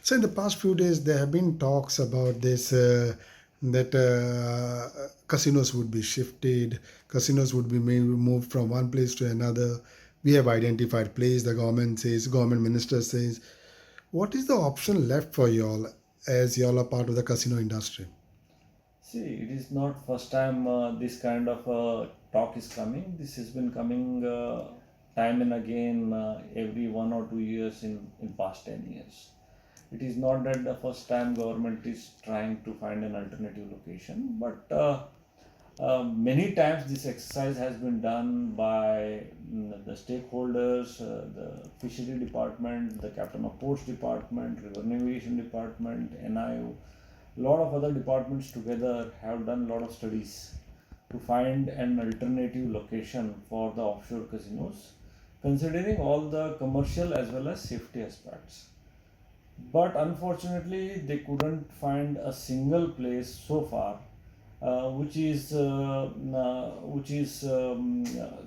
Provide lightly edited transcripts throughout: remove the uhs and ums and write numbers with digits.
So in the past few days, there have been talks about this that casinos would be shifted, casinos would be moved from one place to another. We have identified place. The government says, government minister says. What is the option left for y'all as y'all are part of the casino industry? See, it is not first time this kind of talk is coming. This has been coming time and again every 1 or 2 years in past 10 years. It is not that the first time government is trying to find an alternative location, but many times this exercise has been done by the stakeholders, the fishery department, the captain of ports department, river navigation department, NIO. A lot of other departments together have done a lot of studies to find an alternative location for the offshore casinos, considering all the commercial as well as safety aspects. But unfortunately, they couldn't find a single place so far which is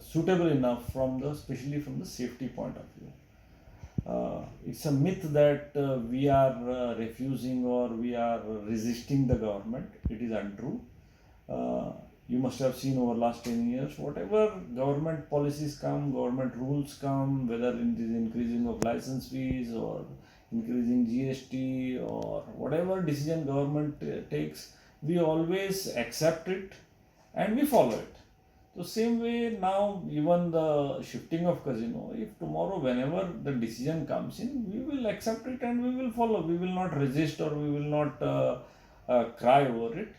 suitable enough from the especially from the safety point of view. It's a myth that we are refusing or we are resisting the government. It is untrue. Uh, you must have seen over last 10 years, whatever government policies come, government rules come, whether it is increasing of license fees or increasing GST or whatever decision government takes, we always accept it and we follow it. So same way now even the shifting of casino, if tomorrow whenever the decision comes in, we will accept it and we will follow. We will not resist or we will not cry over it.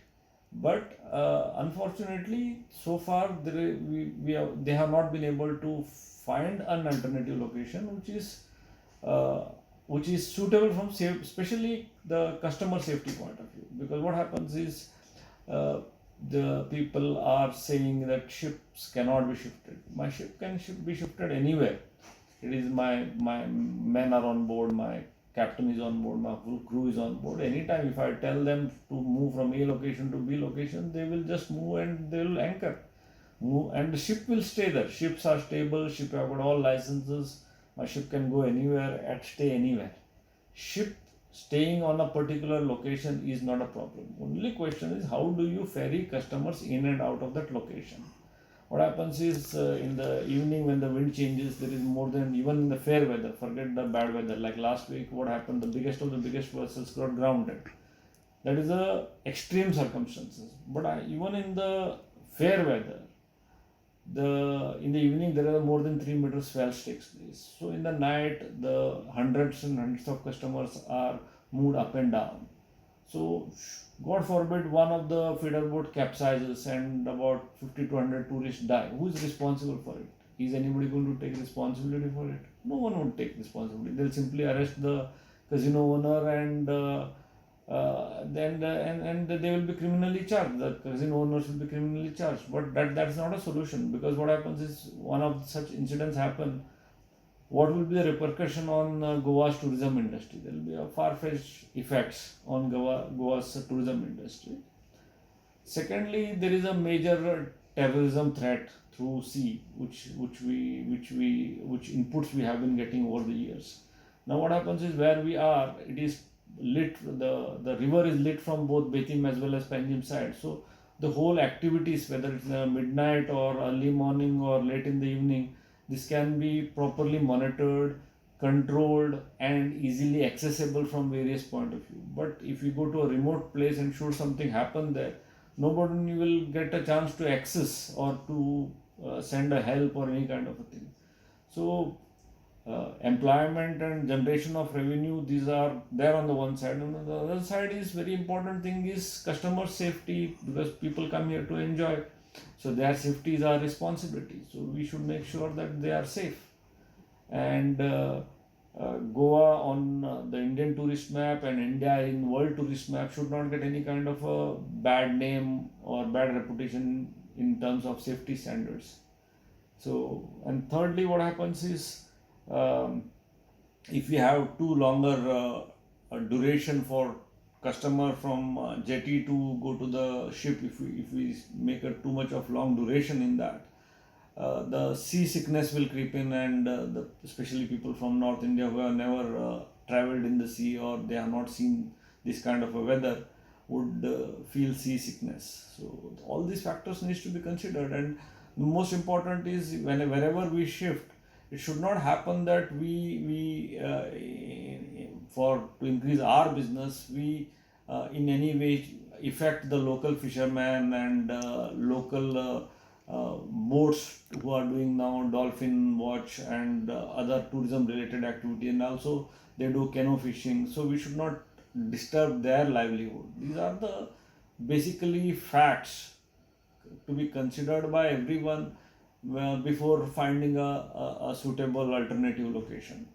But unfortunately, so far they have not been able to find an alternative location uh, which is suitable from especially the customer safety point of view. Because what happens is uh, the people are saying that ships cannot be shifted. My ship can be shifted anywhere. It is my men are on board, my captain is on board, my full crew is on board. Anytime if I tell them to move from A location to B location, they will just move and they will anchor. Move and the ship will stay there. Ships are stable, ship have got all licenses. My ship can go anywhere and stay anywhere. Ship staying on a particular location is not a problem. Only question is how do you ferry customers in and out of that location. What happens is in the evening when the wind changes, there is more than even in the fair weather. Forget the bad weather. Like last week, what happened? The biggest of the biggest vessels got grounded. That is a extreme circumstances. But even in the fair weather, the in the evening there are more than 3 meters swells takes place. So in the night, the hundreds and hundreds of customers are moved up and down. So, God forbid one of the feeder boat capsizes and about 50 to 100 tourists die. Who is responsible for it? Is anybody going to take responsibility for it? No one would take responsibility. They'll simply arrest the casino owner and and they will be criminally charged. The casino owners will be criminally charged. But that's not a solution, because what happens is one of such incidents happen, what will be the repercussion on Goa's tourism industry? There will be a far-fetched effects on Goa's tourism industry. Secondly, there is a major terrorism threat through sea, which inputs we have been getting over the years. Now, what happens is where we are, it is lit. The river is lit from both Betim as well as Panjim side. So the whole activities, whether it's midnight or early morning or late in the evening, this can be properly monitored, controlled, and easily accessible from various point of view. But if you go to a remote place and should something happen there, nobody will get a chance to access or to send a help or any kind of a thing. So employment and generation of revenue, these are there on the one side, and on the other side is very important thing is customer safety, because people come here to enjoy, so their safety is our responsibility, so we should make sure that they are safe. And Goa on the Indian tourist map and India in world tourist map should not get any kind of a bad name or bad reputation in terms of safety standards. So, and thirdly, what happens is um, if we have too longer a duration for customer from jetty to go to the ship, if we make a too much of long duration in that, the sea sickness will creep in, and especially people from North India who have never traveled in the sea or they have not seen this kind of a weather would feel seasickness. So all these factors needs to be considered, and the most important is wherever we shift, it should not happen that we for to increase our business we in any way affect the local fishermen and local boats who are doing now dolphin watch and other tourism related activity, and also they do canoe fishing, so we should not disturb their livelihood. These are the basically facts to be considered by everyone before finding a suitable alternative location.